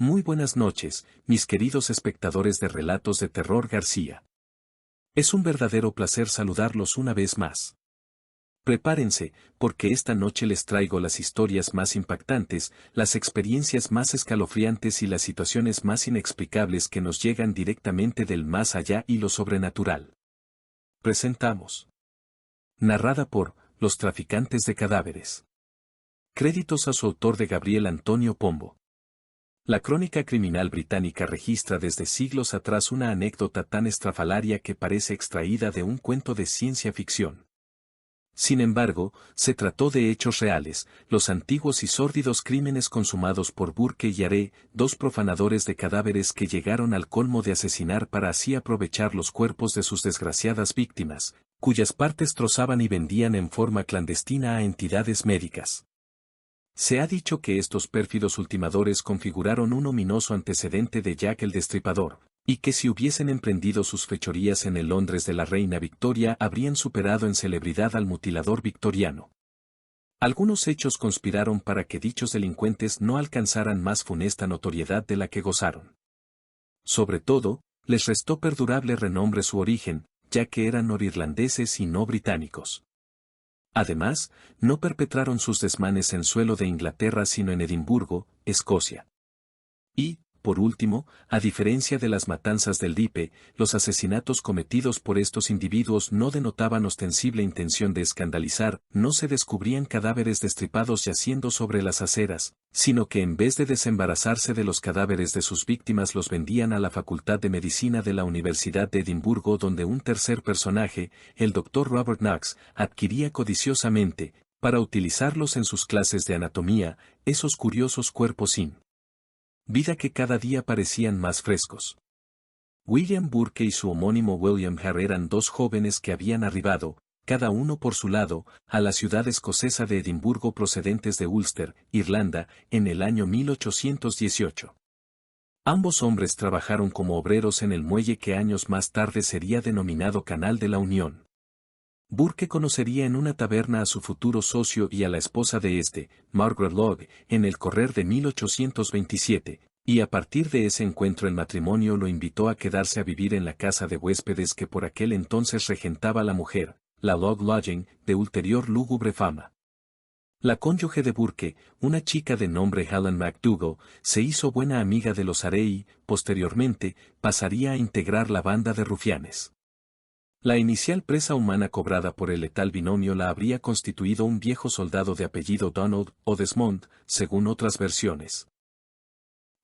Muy buenas noches, mis queridos espectadores de Relatos de Terror García. Es un verdadero placer saludarlos una vez más. Prepárense, porque esta noche les traigo las historias más impactantes, las experiencias más escalofriantes y las situaciones más inexplicables que nos llegan directamente del más allá y lo sobrenatural. Presentamos. Narrada por Los Traficantes de Cadáveres. Créditos a su autor de Gabriel Antonio Pombo. La crónica criminal británica registra desde siglos atrás una anécdota tan estrafalaria que parece extraída de un cuento de ciencia ficción. Sin embargo, se trató de hechos reales, los antiguos y sórdidos crímenes consumados por Burke y Yare, dos profanadores de cadáveres que llegaron al colmo de asesinar para así aprovechar los cuerpos de sus desgraciadas víctimas, cuyas partes trozaban y vendían en forma clandestina a entidades médicas. Se ha dicho que estos pérfidos ultimadores configuraron un ominoso antecedente de Jack el Destripador, y que si hubiesen emprendido sus fechorías en el Londres de la reina Victoria habrían superado en celebridad al mutilador victoriano. Algunos hechos conspiraron para que dichos delincuentes no alcanzaran más funesta notoriedad de la que gozaron. Sobre todo, les restó perdurable renombre su origen, ya que eran norirlandeses y no británicos. Además, no perpetraron sus desmanes en suelo de Inglaterra sino en Edimburgo, Escocia. Y, por último, a diferencia de las matanzas del Dipe, los asesinatos cometidos por estos individuos no denotaban ostensible intención de escandalizar, no se descubrían cadáveres destripados yaciendo sobre las aceras, sino que en vez de desembarazarse de los cadáveres de sus víctimas los vendían a la Facultad de Medicina de la Universidad de Edimburgo, donde un tercer personaje, el Dr. Robert Knox, adquiría codiciosamente, para utilizarlos en sus clases de anatomía, esos curiosos cuerpos sin vida que cada día parecían más frescos. William Burke y su homónimo William Hare eran dos jóvenes que habían arribado, cada uno por su lado, a la ciudad escocesa de Edimburgo procedentes de Ulster, Irlanda, en el año 1818. Ambos hombres trabajaron como obreros en el muelle que años más tarde sería denominado Canal de la Unión. Burke conocería en una taberna a su futuro socio y a la esposa de este, Margaret Logg, en el correr de 1827, y a partir de ese encuentro el matrimonio lo invitó a quedarse a vivir en la casa de huéspedes que por aquel entonces regentaba la mujer, la Logg Lodging, de ulterior lúgubre fama. La cónyuge de Burke, una chica de nombre Helen McDougall, se hizo buena amiga de los Hare y, posteriormente, pasaría a integrar la banda de rufianes. La inicial presa humana cobrada por el letal binomio la habría constituido un viejo soldado de apellido Donald o Desmond, según otras versiones.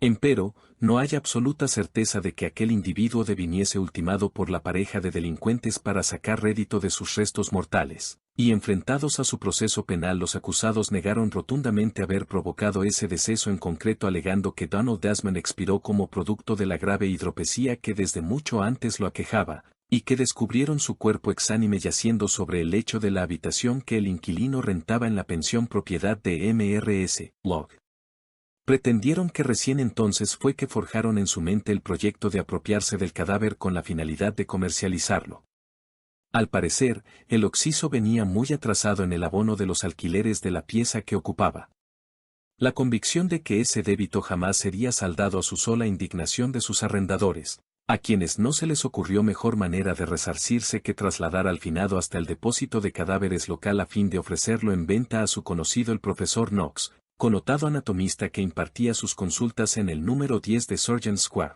Empero, no hay absoluta certeza de que aquel individuo deviniese ultimado por la pareja de delincuentes para sacar rédito de sus restos mortales, y enfrentados a su proceso penal los acusados negaron rotundamente haber provocado ese deceso en concreto, alegando que Donald Desmond expiró como producto de la grave hidropesía que desde mucho antes lo aquejaba, y que descubrieron su cuerpo exánime yaciendo sobre el lecho de la habitación que el inquilino rentaba en la pensión propiedad de Mrs. Logg. Pretendieron que recién entonces fue que forjaron en su mente el proyecto de apropiarse del cadáver con la finalidad de comercializarlo. Al parecer, el occiso venía muy atrasado en el abono de los alquileres de la pieza que ocupaba. La convicción de que ese débito jamás sería saldado asustó la indignación de sus arrendadores, a quienes no se les ocurrió mejor manera de resarcirse que trasladar al finado hasta el depósito de cadáveres local a fin de ofrecerlo en venta a su conocido el profesor Knox, connotado anatomista que impartía sus consultas en el número 10 de Sergeant Square.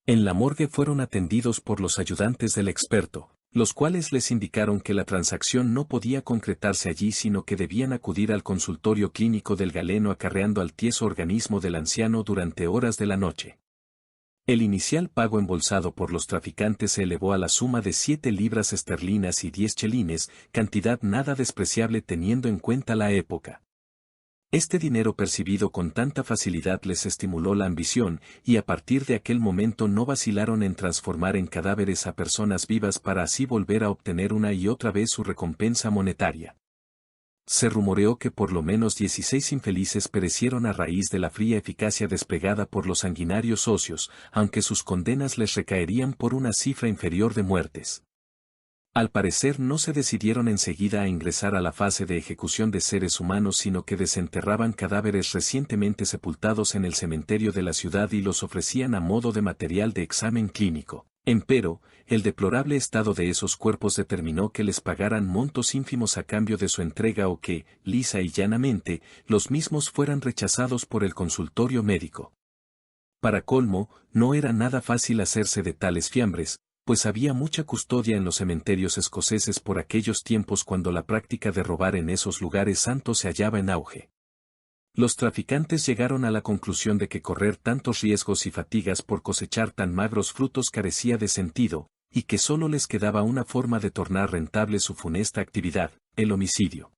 En la morgue fueron atendidos por los ayudantes del experto, los cuales les indicaron que la transacción no podía concretarse allí sino que debían acudir al consultorio clínico del galeno acarreando al tieso organismo del anciano durante horas de la noche. El inicial pago embolsado por los traficantes se elevó a la suma de 7 libras esterlinas y 10 chelines, cantidad nada despreciable teniendo en cuenta la época. Este dinero percibido con tanta facilidad les estimuló la ambición, y a partir de aquel momento no vacilaron en transformar en cadáveres a personas vivas para así volver a obtener una y otra vez su recompensa monetaria. Se rumoreó que por lo menos 16 infelices perecieron a raíz de la fría eficacia desplegada por los sanguinarios socios, aunque sus condenas les recaerían por una cifra inferior de muertes. Al parecer no se decidieron enseguida a ingresar a la fase de ejecución de seres humanos, sino que desenterraban cadáveres recientemente sepultados en el cementerio de la ciudad y los ofrecían a modo de material de examen clínico. Empero, el deplorable estado de esos cuerpos determinó que les pagaran montos ínfimos a cambio de su entrega o que, lisa y llanamente, los mismos fueran rechazados por el consultorio médico. Para colmo, no era nada fácil hacerse de tales fiambres, pues había mucha custodia en los cementerios escoceses por aquellos tiempos cuando la práctica de robar en esos lugares santos se hallaba en auge. Los traficantes llegaron a la conclusión de que correr tantos riesgos y fatigas por cosechar tan magros frutos carecía de sentido, y que solo les quedaba una forma de tornar rentable su funesta actividad, el homicidio.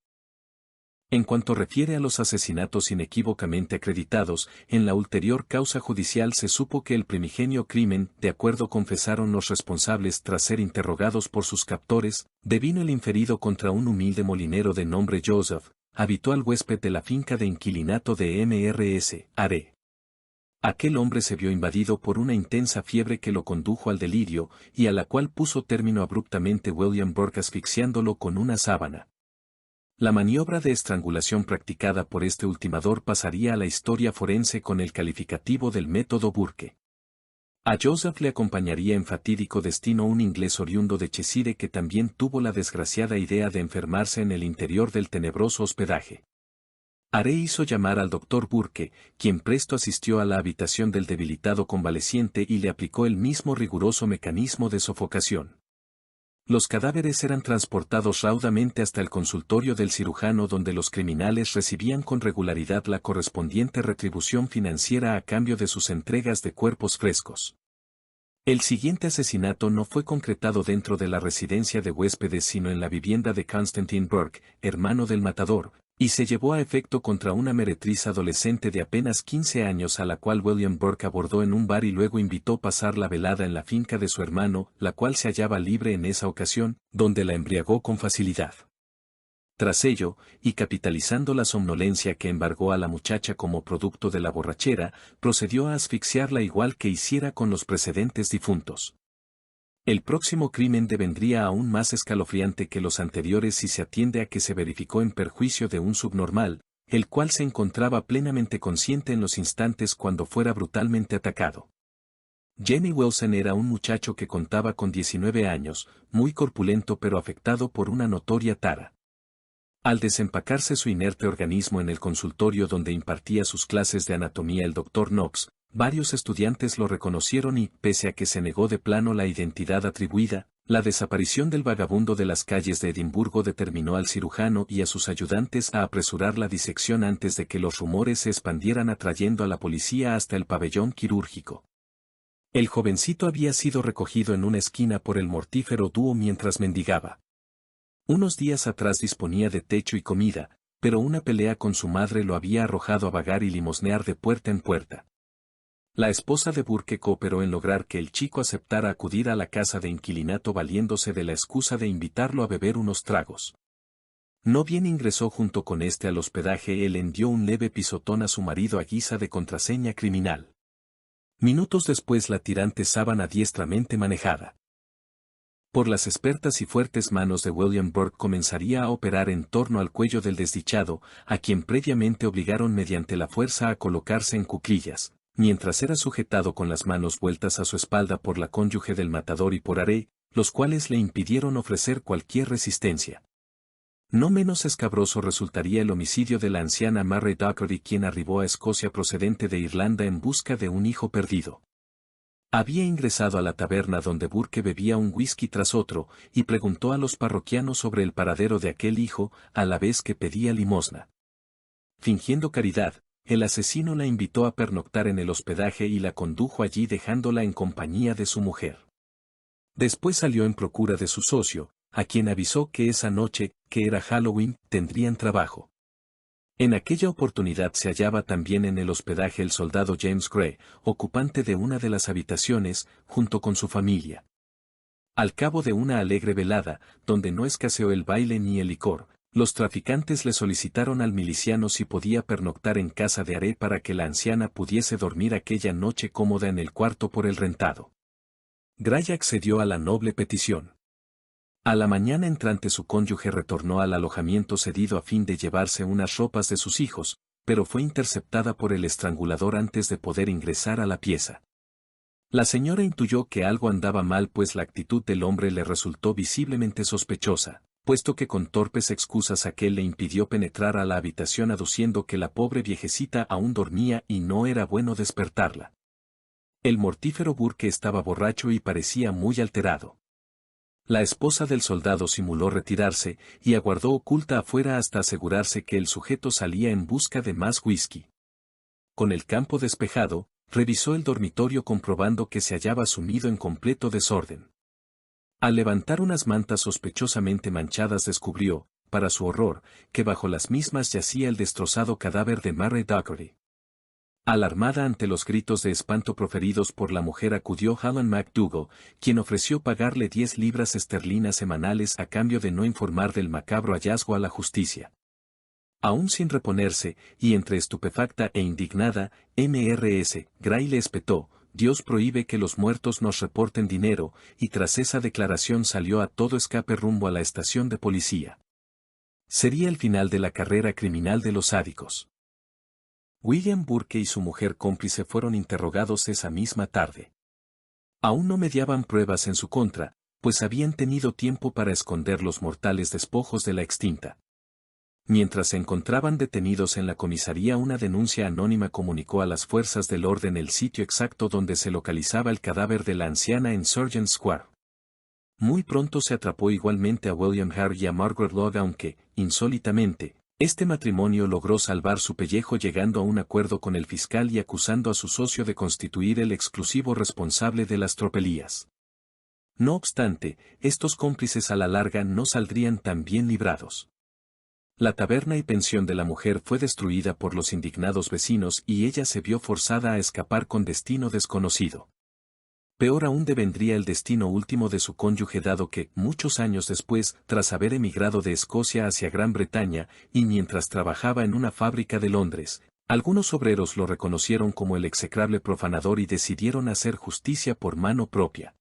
En cuanto refiere a los asesinatos inequívocamente acreditados, en la ulterior causa judicial se supo que el primigenio crimen, de acuerdo confesaron los responsables tras ser interrogados por sus captores, devino el inferido contra un humilde molinero de nombre Joseph, habitual huésped de la finca de inquilinato de Mrs. Are. Aquel hombre se vio invadido por una intensa fiebre que lo condujo al delirio, y a la cual puso término abruptamente William Burke asfixiándolo con una sábana. La maniobra de estrangulación practicada por este ultimador pasaría a la historia forense con el calificativo del método Burke. A Joseph le acompañaría en fatídico destino un inglés oriundo de Cheshire que también tuvo la desgraciada idea de enfermarse en el interior del tenebroso hospedaje. Are hizo llamar al doctor Burke, quien presto asistió a la habitación del debilitado convaleciente y le aplicó el mismo riguroso mecanismo de sofocación. Los cadáveres eran transportados raudamente hasta el consultorio del cirujano, donde los criminales recibían con regularidad la correspondiente retribución financiera a cambio de sus entregas de cuerpos frescos. El siguiente asesinato no fue concretado dentro de la residencia de huéspedes sino en la vivienda de Constantine Burke, hermano del matador, y se llevó a efecto contra una meretriz adolescente de apenas 15 años a la cual William Burke abordó en un bar y luego invitó a pasar la velada en la finca de su hermano, la cual se hallaba libre en esa ocasión, donde la embriagó con facilidad. Tras ello, y capitalizando la somnolencia que embargó a la muchacha como producto de la borrachera, procedió a asfixiarla igual que hiciera con los precedentes difuntos. El próximo crimen devendría aún más escalofriante que los anteriores si se atiende a que se verificó en perjuicio de un subnormal, el cual se encontraba plenamente consciente en los instantes cuando fuera brutalmente atacado. Jenny Wilson era un muchacho que contaba con 19 años, muy corpulento pero afectado por una notoria tara. Al desempacarse su inerte organismo en el consultorio donde impartía sus clases de anatomía el Dr. Knox, varios estudiantes lo reconocieron y, pese a que se negó de plano la identidad atribuida, la desaparición del vagabundo de las calles de Edimburgo determinó al cirujano y a sus ayudantes a apresurar la disección antes de que los rumores se expandieran atrayendo a la policía hasta el pabellón quirúrgico. El jovencito había sido recogido en una esquina por el mortífero dúo mientras mendigaba. Unos días atrás disponía de techo y comida, pero una pelea con su madre lo había arrojado a vagar y limosnear de puerta en puerta. La esposa de Burke cooperó en lograr que el chico aceptara acudir a la casa de inquilinato valiéndose de la excusa de invitarlo a beber unos tragos. No bien ingresó junto con este al hospedaje, él envió un leve pisotón a su marido a guisa de contraseña criminal. Minutos después la tirante sábana diestramente manejada por las expertas y fuertes manos de William Burke comenzaría a operar en torno al cuello del desdichado, a quien previamente obligaron mediante la fuerza a colocarse en cuclillas, mientras era sujetado con las manos vueltas a su espalda por la cónyuge del matador y por Are, los cuales le impidieron ofrecer cualquier resistencia. No menos escabroso resultaría el homicidio de la anciana Mary Docherty, quien arribó a Escocia procedente de Irlanda en busca de un hijo perdido. Había ingresado a la taberna donde Burke bebía un whisky tras otro, y preguntó a los parroquianos sobre el paradero de aquel hijo, a la vez que pedía limosna. Fingiendo caridad, el asesino la invitó a pernoctar en el hospedaje y la condujo allí dejándola en compañía de su mujer. Después salió en procura de su socio, a quien avisó que esa noche, que era Halloween, tendrían trabajo. En aquella oportunidad se hallaba también en el hospedaje el soldado James Gray, ocupante de una de las habitaciones, junto con su familia. Al cabo de una alegre velada, donde no escaseó el baile ni el licor, los traficantes le solicitaron al miliciano si podía pernoctar en casa de Are para que la anciana pudiese dormir aquella noche cómoda en el cuarto por el rentado. Gray accedió a la noble petición. A la mañana entrante su cónyuge retornó al alojamiento cedido a fin de llevarse unas ropas de sus hijos, pero fue interceptada por el estrangulador antes de poder ingresar a la pieza. La señora intuyó que algo andaba mal pues la actitud del hombre le resultó visiblemente sospechosa, puesto que con torpes excusas aquel le impidió penetrar a la habitación aduciendo que la pobre viejecita aún dormía y no era bueno despertarla. El mortífero Burke estaba borracho y parecía muy alterado. La esposa del soldado simuló retirarse y aguardó oculta afuera hasta asegurarse que el sujeto salía en busca de más whisky. Con el campo despejado, revisó el dormitorio comprobando que se hallaba sumido en completo desorden. Al levantar unas mantas sospechosamente manchadas descubrió, para su horror, que bajo las mismas yacía el destrozado cadáver de Mary Dougherty. Alarmada ante los gritos de espanto proferidos por la mujer acudió Helen McDougall, quien ofreció pagarle 10 libras esterlinas semanales a cambio de no informar del macabro hallazgo a la justicia. Aún sin reponerse, y entre estupefacta e indignada, Mrs. Gray le espetó, Dios prohíbe que los muertos nos reporten dinero, y tras esa declaración salió a todo escape rumbo a la estación de policía. Sería el final de la carrera criminal de los sádicos. William Burke y su mujer cómplice fueron interrogados esa misma tarde. Aún no mediaban pruebas en su contra, pues habían tenido tiempo para esconder los mortales despojos de la extinta. Mientras se encontraban detenidos en la comisaría, una denuncia anónima comunicó a las fuerzas del orden el sitio exacto donde se localizaba el cadáver de la anciana en Sergeant Square. Muy pronto se atrapó igualmente a William Hare y a Margaret Logg, aunque, insólitamente, este matrimonio logró salvar su pellejo llegando a un acuerdo con el fiscal y acusando a su socio de constituir el exclusivo responsable de las tropelías. No obstante, estos cómplices a la larga no saldrían tan bien librados. La taberna y pensión de la mujer fue destruida por los indignados vecinos y ella se vio forzada a escapar con destino desconocido. Peor aún devendría el destino último de su cónyuge dado que, muchos años después, tras haber emigrado de Escocia hacia Gran Bretaña, y mientras trabajaba en una fábrica de Londres, algunos obreros lo reconocieron como el execrable profanador y decidieron hacer justicia por mano propia.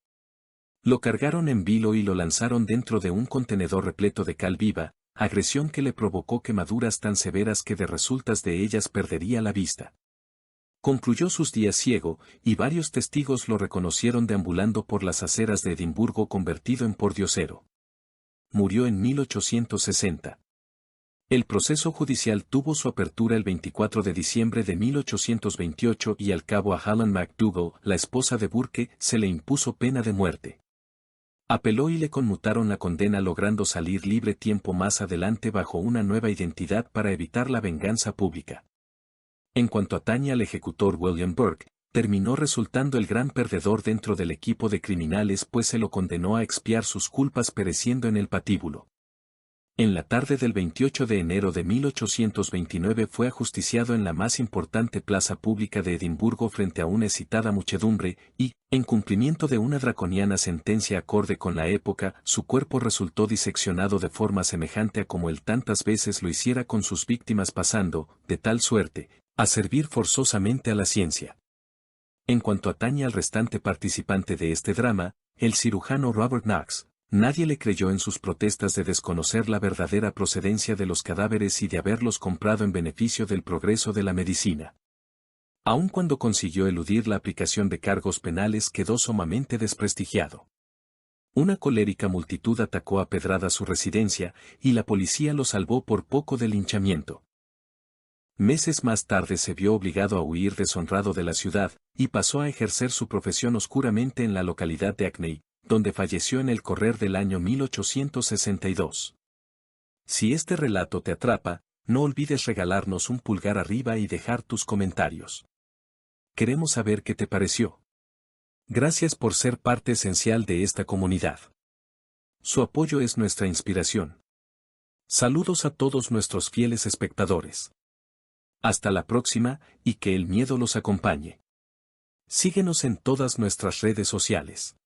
Lo cargaron en vilo y lo lanzaron dentro de un contenedor repleto de cal viva, agresión que le provocó quemaduras tan severas que de resultas de ellas perdería la vista. Concluyó sus días ciego, y varios testigos lo reconocieron deambulando por las aceras de Edimburgo convertido en pordiosero. Murió en 1860. El proceso judicial tuvo su apertura el 24 de diciembre de 1828 y al cabo a Helen McDougall, la esposa de Burke, se le impuso pena de muerte. Apeló y le conmutaron la condena logrando salir libre tiempo más adelante bajo una nueva identidad para evitar la venganza pública. En cuanto atañe al ejecutor William Burke, terminó resultando el gran perdedor dentro del equipo de criminales pues se lo condenó a expiar sus culpas pereciendo en el patíbulo. En la tarde del 28 de enero de 1829 fue ajusticiado en la más importante plaza pública de Edimburgo frente a una excitada muchedumbre y, en cumplimiento de una draconiana sentencia acorde con la época, su cuerpo resultó diseccionado de forma semejante a como él tantas veces lo hiciera con sus víctimas pasando, de tal suerte, a servir forzosamente a la ciencia. En cuanto atañe al restante participante de este drama, el cirujano Robert Knox, nadie le creyó en sus protestas de desconocer la verdadera procedencia de los cadáveres y de haberlos comprado en beneficio del progreso de la medicina. Aun cuando consiguió eludir la aplicación de cargos penales quedó sumamente desprestigiado. Una colérica multitud atacó a pedradas su residencia, y la policía lo salvó por poco del linchamiento. Meses más tarde se vio obligado a huir deshonrado de la ciudad, y pasó a ejercer su profesión oscuramente en la localidad de Hackney, donde falleció en el correr del año 1862. Si este relato te atrapa, no olvides regalarnos un pulgar arriba y dejar tus comentarios. Queremos saber qué te pareció. Gracias por ser parte esencial de esta comunidad. Su apoyo es nuestra inspiración. Saludos a todos nuestros fieles espectadores. Hasta la próxima, y que el miedo los acompañe. Síguenos en todas nuestras redes sociales.